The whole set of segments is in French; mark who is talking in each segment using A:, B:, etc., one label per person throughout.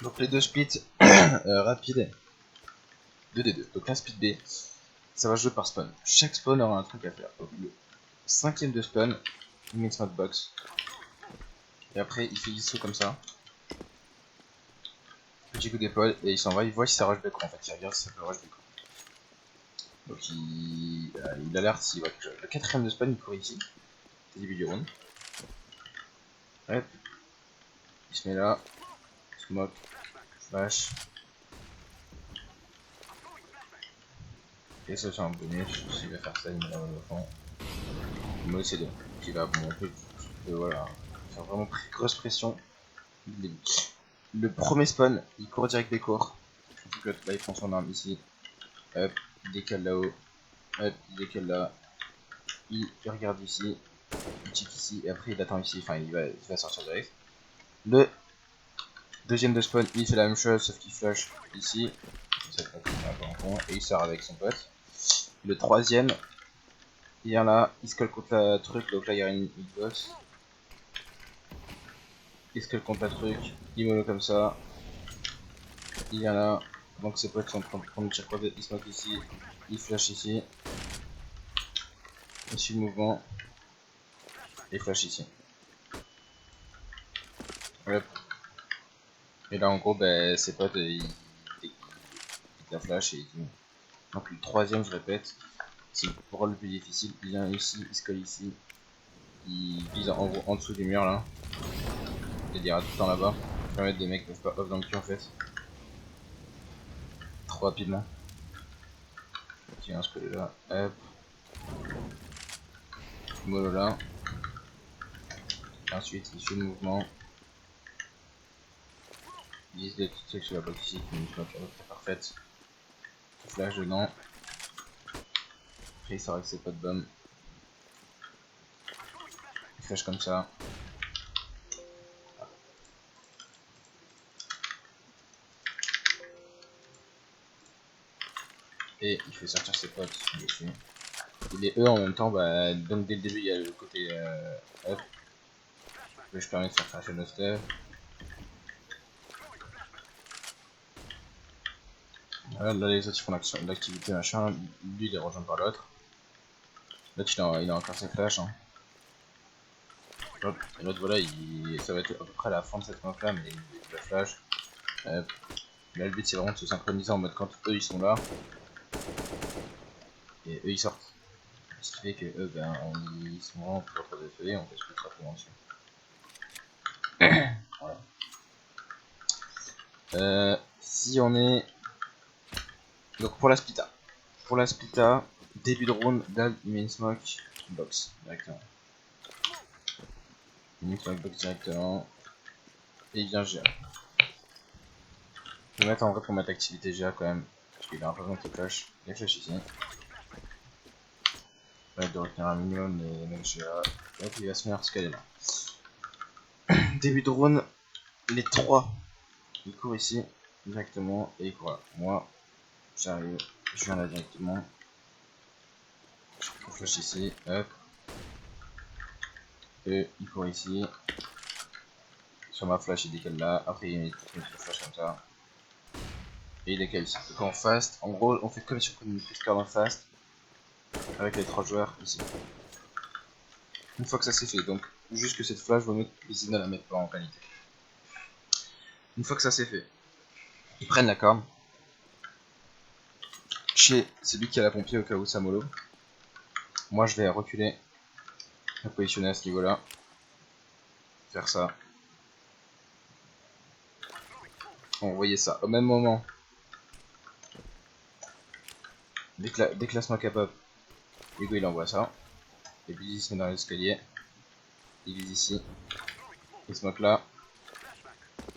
A: Donc les deux splits rapides 2D2. Donc la split B, ça va jouer par spawn. Chaque spawn aura un truc à faire. Donc le cinquième de spawn, il met smart box. Et après il fait ISO comme ça. Petit coup d'épaule et il s'en va, il voit si ça rush back en fait, il regarde si ça peut rush back. Donc il alerte s'il voit quelque chose. Le quatrième de spawn il court ici, c'est début du round. Hop. Il se met là, smoke, flash. Et ça c'est un bonus, s'il va faire ça il met la au fond. Il met aussi deux, qui va monter, voilà, faire vraiment grosse pression. Le premier spawn, il court direct des cours. Là il prend son arme ici. Hop, il décale là-haut. Hop, il décale là. Il regarde ici. Il check ici. Et après il attend ici. Enfin, il va sortir direct. Le deuxième de spawn, il fait la même chose, sauf qu'il flash ici. Et il sort avec son pote. Le troisième, il vient là. Il scale contre la truc. Donc là, il y a une hitbox. Il scale contre la truc. Il mono comme ça. Il vient là. Donc ses potes sont en train de prendre le tir quoi. Il smoke ici. Il flash ici. Il suit le mouvement. Et flash ici. Hop. Et là en gros bah, ses potes il la flash et tout. Donc le troisième je répète, c'est pour le plus difficile, il vient ici, il se colle ici. Il vise en dessous du mur là. Il ira tout le temps là-bas. Permettre des mecs peuvent pas off dans le cul en fait. Trop rapidement. Ok, on se colle là. Hop. Mollo là. Et ensuite il fait le mouvement. Il vise des petits trucs sur la box ici qui nous bloquent parfaite. Il flash dedans. Après il sort avec ses potes bombes. Il flash comme ça. Et il fait sortir ses potes dessus. Et les E en même temps, bah, donc dès le début il y a le côté up. Que je permets de faire cracher le stuff. Voilà, là les autres ils font l'activité machin, lui il est rejoint par l'autre. L'autre il a encore ses flashs. Hein. Et l'autre voilà, ça va être à peu près la fin de cette map là, mais il a flash. Là le but c'est vraiment de se synchroniser en mode quand eux ils sont là. Et eux ils sortent. Ce qui fait que eux ben, ils sont vraiment plus trop défait, on peut se mettre rapidement dessus. Voilà. Si on est... Donc pour la splita. Pour la splita, début de round, Dad il met une smoke box directement. Il met une smoke box directement. Et il vient GA. Je vais mettre en vrai pour mettre activité GA quand même. Parce qu'il a l'impression qu'il flash. Il flash ici. Il va de retenir un minimum les mecs GA. Et puis il va se mettre scaler là. Début de round, les 3. Il court ici directement et il court là. Moi, j'arrive, je viens là directement. Je flash ici, hop. Et il court ici. Sur ma flash il décale là. Après il met une flash comme ça. Et il décale ici. Donc en fast, en gros on fait comme si on prenait une petite carte en fast. Avec les 3 joueurs ici. Une fois que ça c'est fait, donc juste que cette flash, vaut mieux que les à la mettre pas en qualité. Une fois que ça c'est fait, ils prennent la corne. Chez celui qui a la pompier au cas où ça mollo. Moi je vais reculer, me positionner à ce niveau là. Faire ça. Bon, vous voyez ça, au même moment. Dès que la smoke pop, Hugo il envoie ça. Et puis il se met dans l'escalier. Il vise ici. Il smoke là.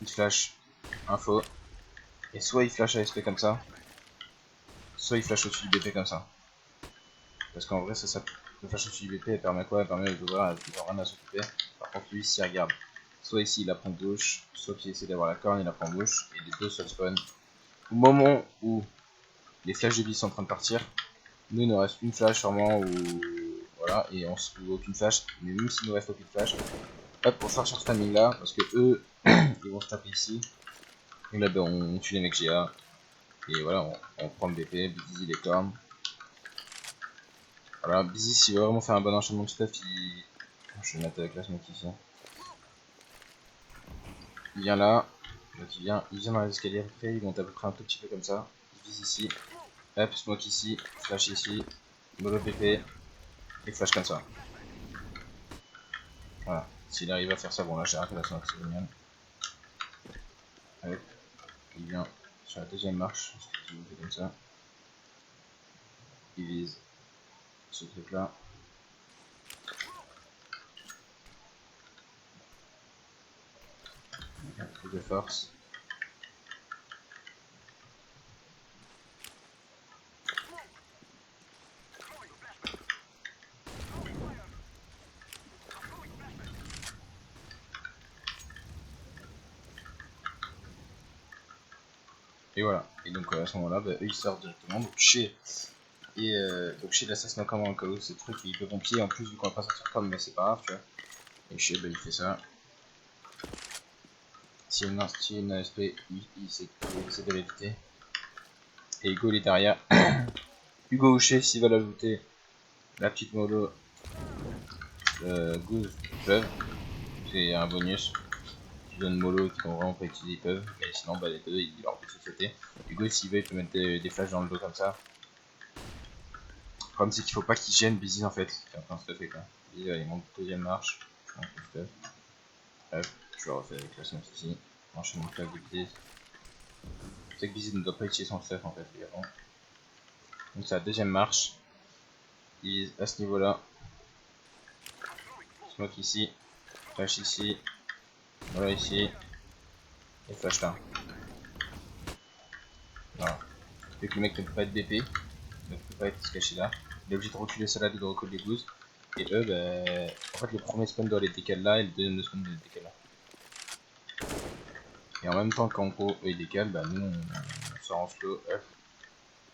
A: Il flash info. Et soit il flash ASP comme ça. Soit il flash au-dessus du BP comme ça. Parce qu'en vrai ça le flash au-dessus du BP elle permet quoi? Elle permet de voir qu'ils n'ont rien à s'occuper. Par contre lui s'il regarde. Soit ici il la prend gauche. Soit qu'il essaie d'avoir la corne il la prend gauche. Et les deux se spawn. Au moment où les flashs de vie sont en train de partir. Nous il nous reste une flash sûrement ou voilà et on se trouve aucune flash, mais même s'il nous reste aucune flash, hop on sort sur ce timing là parce que eux ils vont se taper ici Et là, ben, on tue les mecs GA. Et voilà, on prend le BP, Busy les cornes. Voilà, Busy, s'il veut vraiment faire un bon enchaînement de stuff, il. Je vais mettre avec la smoke ici. Il vient là. Donc il vient dans les escaliers, après, il monte à peu près un tout petit peu comme ça. Il vise ici. Hop, smoke ici, flash ici, mollo BP, et flash comme ça. Voilà, s'il arrive à faire ça, bon là j'ai raté la smoke, c'est génial. Hop, il vient sur la deuxième marche, il fait comme ça. Il vise ce truc là. Un peu de force. Et voilà, et donc à ce moment là, bah, eux ils sortent directement, donc chez. Et donc chez l'assassin comment en cas où ce truc il peut pompier en plus vu qu'on va pas sortir comme, mais c'est pas grave tu vois. Et chez bah, il fait ça. Si une ASP il essaie de l'éviter. Et Hugo il est derrière. Hugo Houcher s'il va l'ajouter la petite mollo Goose peuvent. C'est un bonus. Qui donne mollo et qui vont vraiment pas utiliser ils peuvent. Mais sinon bah les deux ils leur ont sauter. Hugo s'il veut il peut mettre des flashs dans le dos comme ça. Le problème c'est qu'il faut pas qu'il gêne Busy en fait. C'est un peu un stuffé quoi. Busy il monte deuxième marche. Hop, je le refais avec la smoke ici. Enchaînement de claque de Busy. C'est que Busy ne doit pas utiliser son stuff en fait également. Donc c'est la deuxième marche. Il vise à ce niveau là. Smoke ici. Flash ici. Voilà ici. Et flash là. Voilà. Vu que le mec ne peut pas être BP. Ne peut pas être caché là. Il est obligé de reculer salade et de recoller les gousses. Et eux, bah, en fait, le premier spawn doit les décaler là et le deuxième de spawn doit les décaler là. Et en même temps qu'en gros, eux ils décalent, bah nous on sort en slow,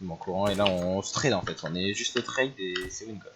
A: en courant, et là on se trade en fait. On est juste trade et c'est win quoi.